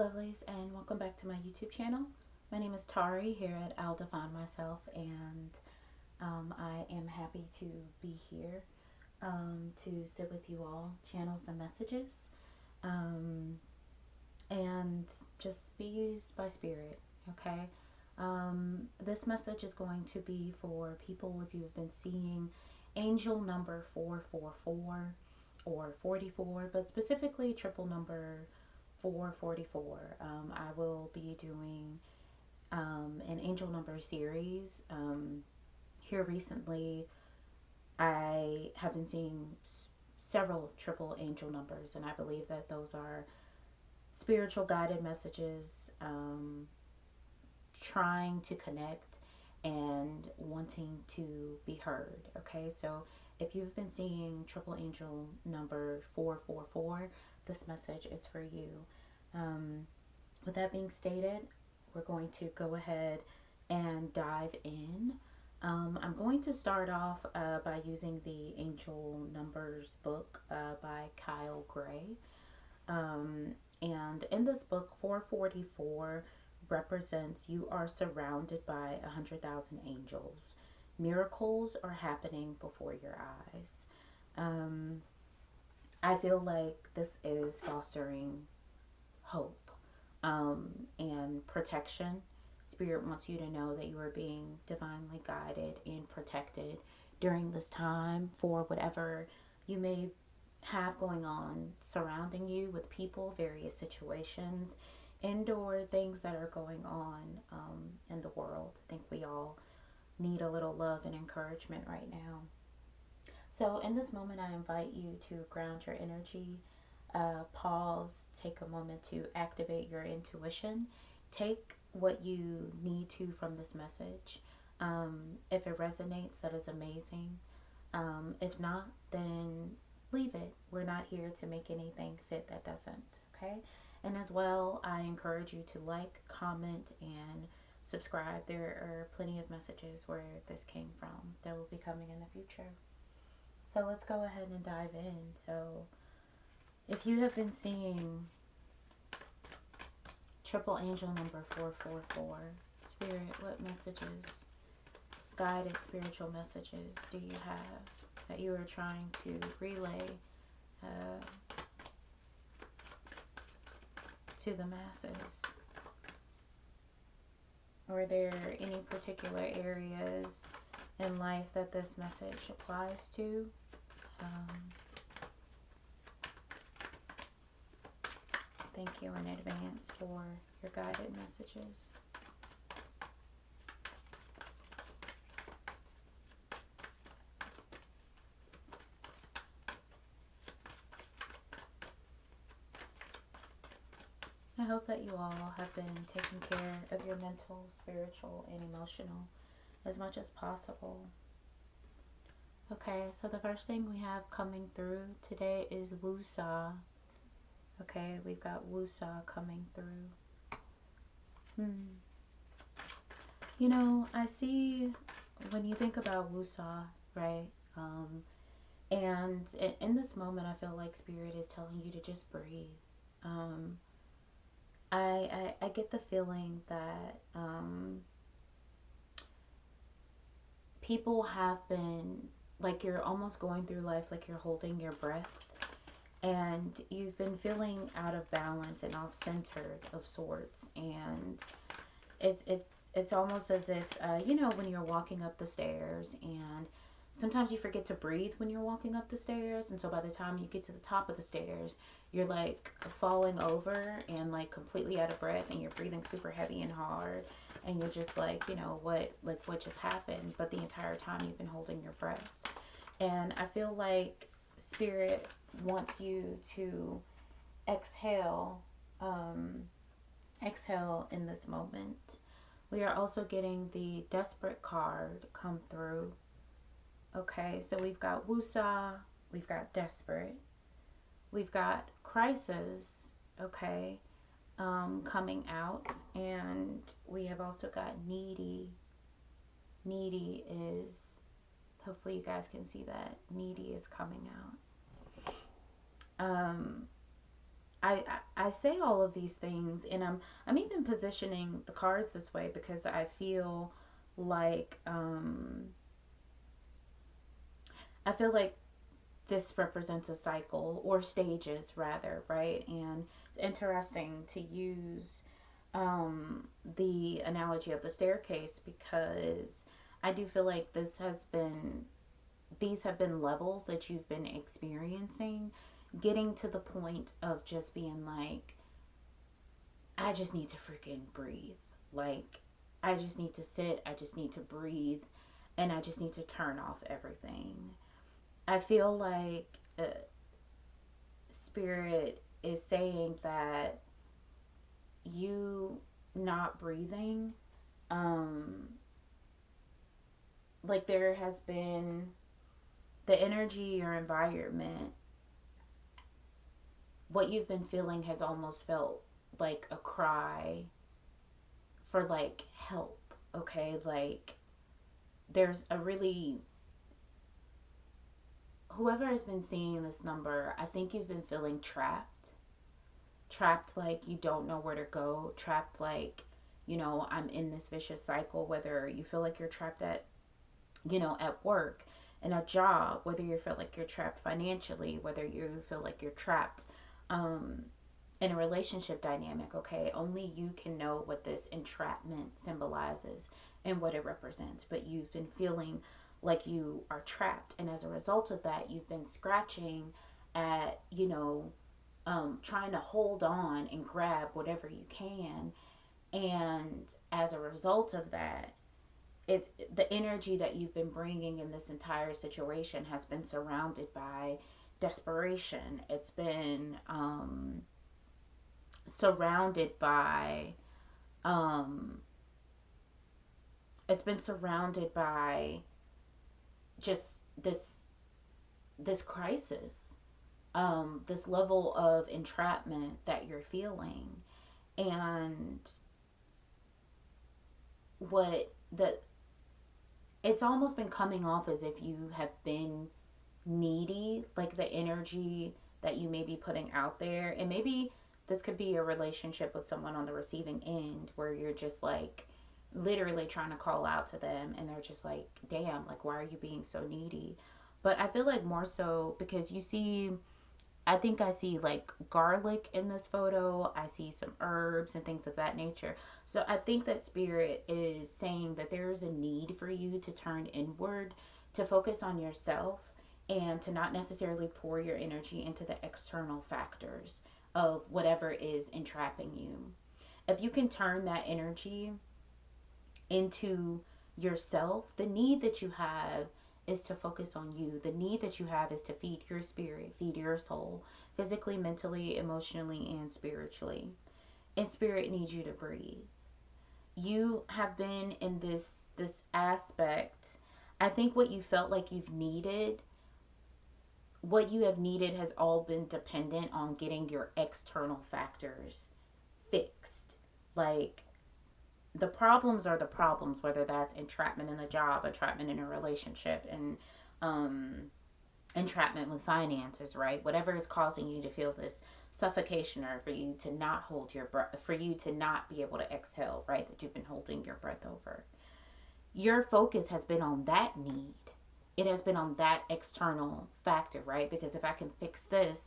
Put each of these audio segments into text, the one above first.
lovelies, and welcome back to my YouTube channel. My name is Tari here at I'll Define Myself, and I am happy to be here to sit with you all, channel some messages, um, and just be used by spirit, okay? This message is going to be for people if you've been seeing angel number 444 or 44, but specifically triple number 444. I will be doing an angel number series. Here recently, I have been seeing several triple angel numbers, and I believe that those are spiritual guided messages, trying to connect and wanting to be heard. Okay, so if you've been seeing triple angel number 444, this message is for you. Um, with that being stated, we're going to go ahead and dive in. I'm going to start off by using the Angel Numbers book by Kyle Gray. And in this book, 444 represents you are surrounded by 100,000 angels. Miracles are happening before your eyes. Um, I feel like this is fostering hope and protection. Spirit wants you to know that you are being divinely guided and protected during this time for whatever you may have going on surrounding you with people, various situations, and/or things that are going on in the world. I think we all need a little love and encouragement right now. So, in this moment, I invite you to ground your energy, pause, take a moment to activate your intuition, take what you need to from this message. If it resonates, that is amazing. If not, then leave it. We're not here to make anything fit that doesn't, okay? And as well, I encourage you to like, comment, and subscribe. There are plenty of messages where this came from that will be coming in the future. So let's go ahead and dive in. So, if you have been seeing triple angel number 444, Spirit, what messages, guided spiritual messages, do you have that you are trying to relay uh, to the masses? Are there any particular areas in life that this message applies to? Um, Thank you in advance for your guided messages. I hope that you all have been taking care of your mental, spiritual, and emotional as much as possible. Okay, so the first thing we have coming through today is Wusa. Okay, we've got Wusa coming through. You know, I see when you think about Wusa, right? And in this moment, I feel like Spirit is telling you to just breathe. Um, I get the feeling that people have been, like, you're almost going through life like you're holding your breath, and you've been feeling out of balance and off centered of sorts, and it's almost as if you know, when you're walking up the stairs, and sometimes you forget to breathe when you're walking up the stairs, and so by the time you get to the top of the stairs, you're like falling over and like completely out of breath, and you're breathing super heavy and hard, and you're just like, you know, what just happened, but the entire time you've been holding your breath. And I feel like Spirit wants you to exhale, um, exhale in this moment. We are also getting the Desperate card come through. Okay, so we've got Wusa, we've got Desperate, we've got Crisis, okay, coming out, and we have also got Needy. Needy is, hopefully you guys can see that, Needy is coming out. I say all of these things, and I'm even positioning the cards this way because I feel like I feel like this represents a cycle or stages rather, right? And it's interesting to use the analogy of the staircase because I do feel like these have been levels that you've been experiencing, getting to the point of just being like, I just need to freaking breathe. Like, I just need to sit, I just need to breathe, and I just need to turn off everything. I feel like Spirit is saying that you not breathing, um, like there has been the energy or environment, what you've been feeling has almost felt like a cry for like help, okay? Like there's a really, whoever has been seeing this number, I think you've been feeling trapped. Trapped like you don't know where to go, trapped like, I'm in this vicious cycle, whether you feel like you're trapped at, at work, in a job, whether you feel like you're trapped financially, whether you feel like you're trapped um, in a relationship dynamic, okay? Only you can know what this entrapment symbolizes and what it represents. But you've been feeling like you are trapped. And as a result of that, you've been scratching at, trying to hold on and grab whatever you can. And as a result of that, it's the energy that you've been bringing in this entire situation has been surrounded by desperation. Surrounded by um it's been surrounded by just this crisis, this level of entrapment that you're feeling. And what the it's almost been coming off as if you have been needy, like the energy that you may be putting out there. And maybe this could be a relationship with someone on the receiving end where you're just like literally trying to call out to them and they're just like, damn, like, why are you being so needy? But I feel like more so because you see, I think I see like garlic in this photo. I see some herbs and things of that nature. So I think that Spirit is saying that there is a need for you to turn inward, to focus on yourself, and to not necessarily pour your energy into the external factors of whatever is entrapping you. If you can turn that energy into yourself, the need that you have is to focus on you. The need that you have is to feed your spirit, feed your soul, physically, mentally, emotionally, and spiritually. And spirit needs you to breathe. You have been in this aspect. I think what you felt like you've needed, what you have needed has all been dependent on getting your external factors fixed. Like the problems are the problems, whether that's entrapment in a job, entrapment in a relationship, and um, entrapment with finances, right? Whatever is causing you to feel this suffocation or for you to not hold your breath, for you to not be able to exhale, right? That you've been holding your breath over. Your focus has been on that need. It has been on that external factor, right? Because if I can fix this,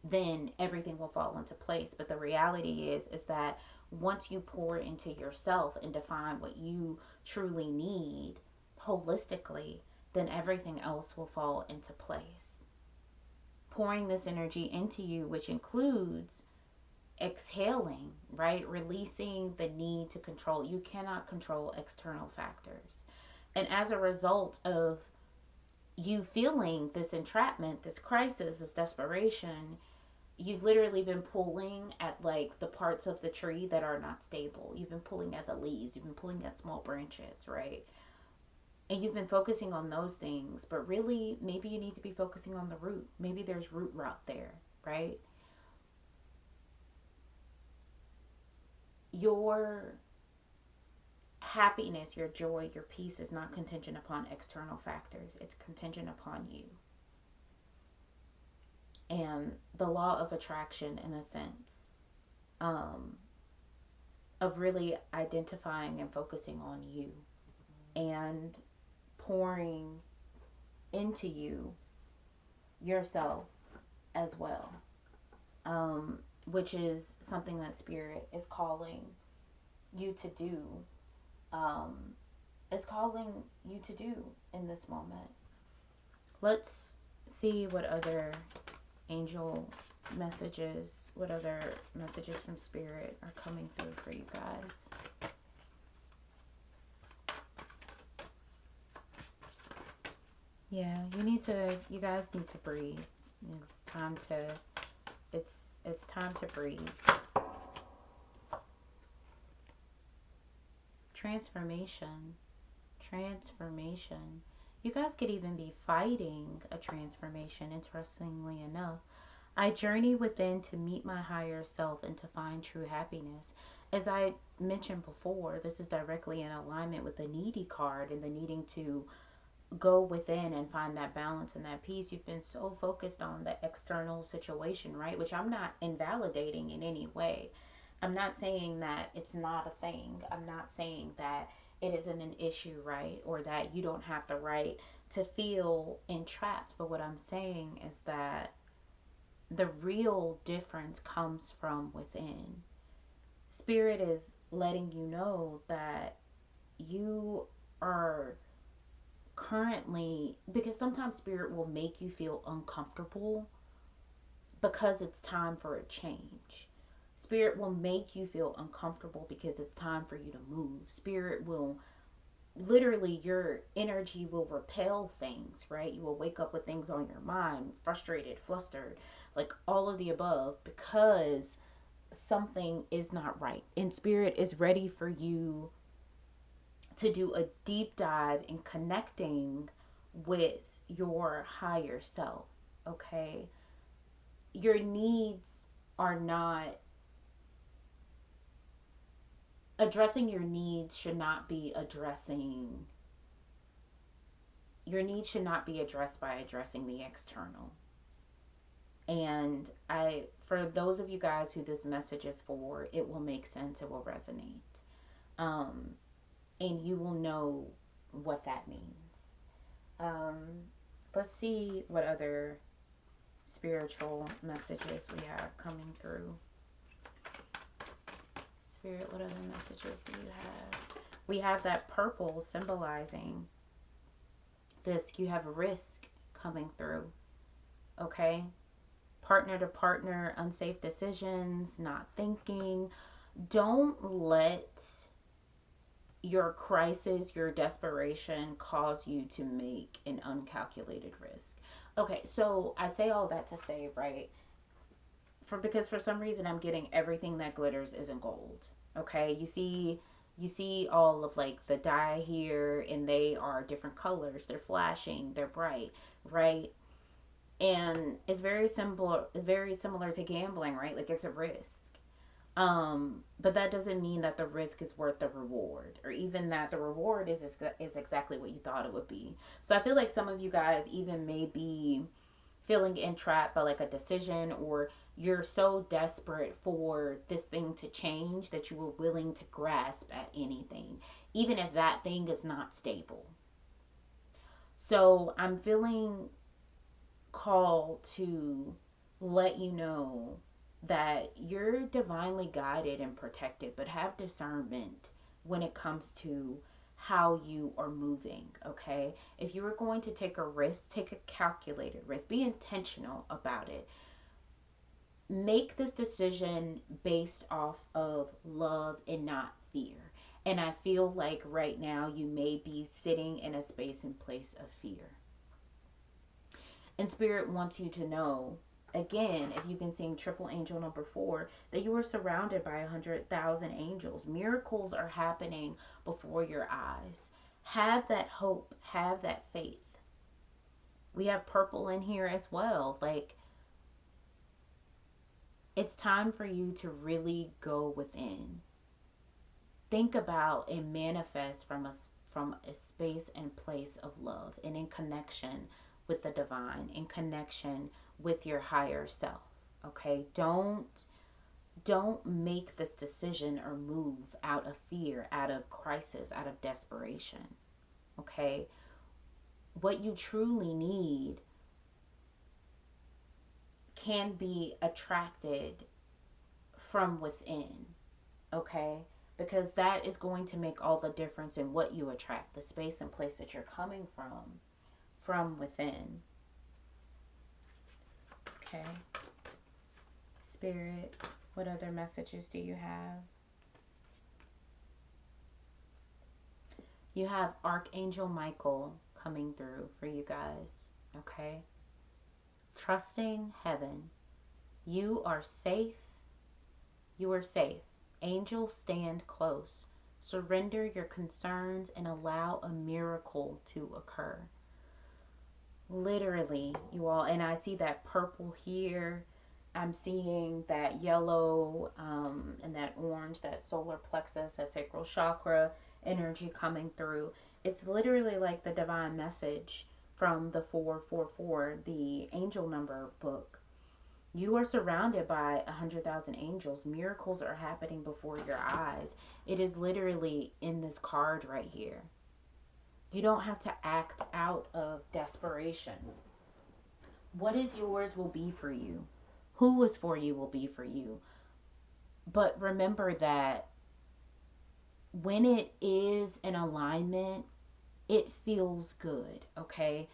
then everything will fall into place. But the reality is that once you pour into yourself and define what you truly need holistically, then everything else will fall into place. Pouring this energy into you, which includes exhaling, right? Releasing the need to control. You cannot control external factors. And as a result of you feeling this entrapment, this crisis, this desperation, you've literally been pulling at like the parts of the tree that are not stable. You've been pulling at the leaves, you've been pulling at small branches, right? And you've been focusing on those things, but really maybe you need to be focusing on the root. Maybe there's root rot there, right? Your happiness, your joy, your peace is not contingent upon external factors. It's contingent upon you. and the law of attraction, in a sense, um, of really identifying and focusing on you and pouring into you yourself as well, which is something that Spirit is calling you to do. Um, it's calling you to do in this moment. Let's see what other angel messages, what other messages from Spirit are coming through for you guys. Yeah, you guys need to breathe. It's time to, it's, it's time to breathe. Transformation. Transformation. You guys could even be fighting a transformation, interestingly enough. I journey within to meet my higher self and to find true happiness. As I mentioned before, this is directly in alignment with the needy card and the needing to go within and find that balance and that peace. You've been so focused on the external situation, right? Which I'm not invalidating in any way. I'm not saying that it's not a thing. I'm not saying that it isn't an issue, right? Or that you don't have the right to feel entrapped. But what I'm saying is that the real difference comes from within. Spirit is letting you know that you are currently, because sometimes Spirit will make you feel uncomfortable because it's time for a change. Spirit will make you feel uncomfortable because it's time for you to move. Spirit will literally, your energy will repel things, right? You will wake up with things on your mind, frustrated, flustered, like all of the above, because something is not right. And Spirit is ready for you to do a deep dive in connecting with your higher self, okay? Your needs are not, addressing your needs should not be addressing, your needs should not be addressed by addressing the external. And for those of you guys who this message is for, it will make sense, it will resonate. Um, and you will know what that means. Um, let's see what other spiritual messages we have coming through. Spirit, what other messages do you have? We have that purple symbolizing this. You have risk coming through, okay? Partner to partner, unsafe decisions, not thinking. Don't let your crisis, your desperation cause you to make an uncalculated risk. Okay, so I say all that to say, right? Because for some reason I'm getting everything that glitters isn't gold. Okay, you see all of like the dye here, and they are different colors. They're flashing, they're bright, right? And it's very similar to gambling, right? Like it's a risk. But that doesn't mean that the risk is worth the reward, or even that the reward is exactly what you thought it would be. So I feel like some of you guys even may be feeling entrapped by like a decision, or you're so desperate for this thing to change that you were willing to grasp at anything, even if that thing is not stable. So I'm feeling called to let you know that you're divinely guided and protected, but have discernment when it comes to how you are moving, okay? If you are going to take a risk, take a calculated risk. Be intentional about it. Make this decision based off of love and not fear. And I feel like right now you may be sitting in a space and place of fear. And Spirit wants you to know, again, if you've been seeing triple angel number 4, that you are surrounded by 100,000 angels. Miracles are happening before your eyes. Have that hope, have that faith. We have purple in here as well. Like, it's time for you to really go within. Think about and manifest from a space and place of love, and in connection with the divine, in connection with your higher self. Okay? Don't make this decision or move out of fear, out of crisis, out of desperation. Okay? What you truly need can be attracted from within. Okay? Because that is going to make all the difference in what you attract, the space and place that you're coming from within. Okay? Spirit, what other messages do you have? You have Archangel Michael coming through for you guys. Okay? Trusting heaven. You are safe. You are safe. Angels stand close. Surrender your concerns and allow a miracle to occur. Literally, you all, and I see that purple here. I'm seeing that yellow and that orange, that solar plexus, that sacral chakra energy coming through. It's literally like the divine message from the 444, the angel number book. You are surrounded by 100,000 angels. Miracles are happening before your eyes. It is literally in this card right here. You don't have to act out of desperation. What is yours will be for you. Who was for you will be for you. But remember that when it is in alignment, it feels good, okay?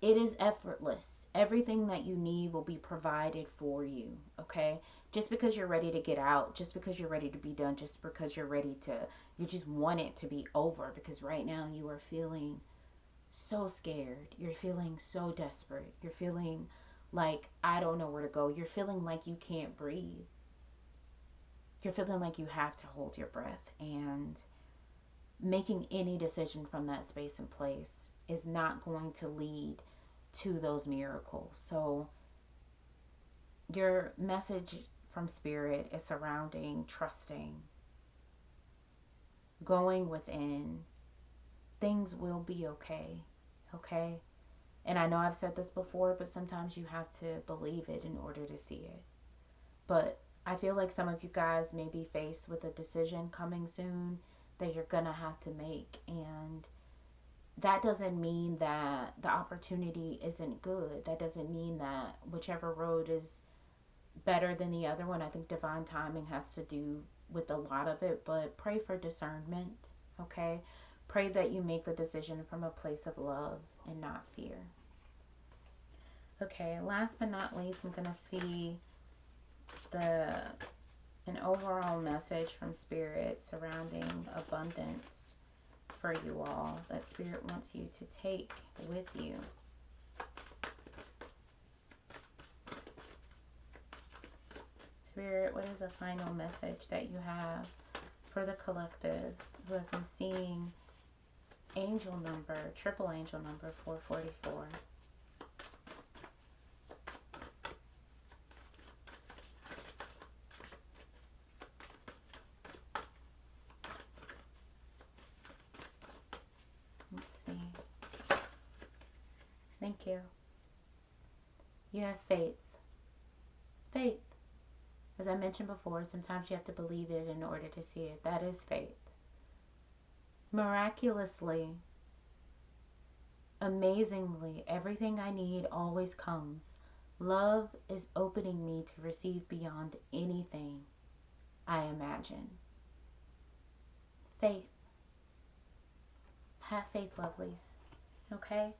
It is effortless. Everything that you need will be provided for you, okay? Just because you're ready to get out, just because you're ready to be done, just because you just want it to be over, because right now you are feeling so scared. You're feeling so desperate. You're feeling like, I don't know where to go. You're feeling like you can't breathe. You're feeling like you have to hold your breath. And making any decision from that space and place is not going to lead to those miracles. So your message from Spirit is surrounding trusting, going within. Things will be okay. Okay? And I know I've said this before, but sometimes you have to believe it in order to see it. But I feel like some of you guys may be faced with a decision coming soon that you're going to have to make. And that doesn't mean that the opportunity isn't good. That doesn't mean that whichever road is better than the other one. I think divine timing has to do with a lot of it. But pray for discernment, okay? Pray that you make the decision from a place of love and not fear. Okay, last but not least, I'm going to see an overall message from Spirit surrounding abundance for you all that Spirit wants you to take with you. Spirit, what is a final message that you have for the collective who have been seeing angel number, triple angel number 444? Let's see. Thank you. You have faith. Faith. As I mentioned before, sometimes you have to believe it in order to see it. That is faith. Miraculously, amazingly, everything I need always comes. Love is opening me to receive beyond anything I imagine. Faith. Have faith, lovelies. Okay?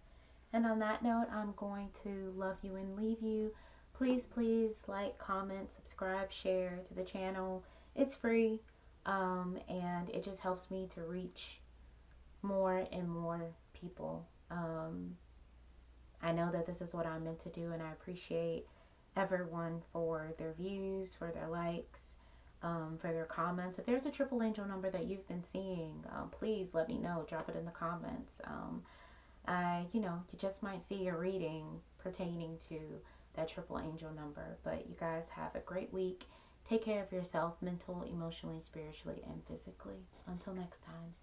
And on that note, I'm going to love you and leave you. Please, please like, comment, subscribe, share to the channel. It's free, and it just helps me to reach more and more people. I know that this is what I'm meant to do, and I appreciate everyone for their views, for their likes, for their comments. If there's a triple angel number that you've been seeing, please let me know. Drop it in the comments. You just might see a reading pertaining to that triple angel number. But you guys have a great week. Take care of yourself, mental, emotionally, spiritually, and physically. Until next time.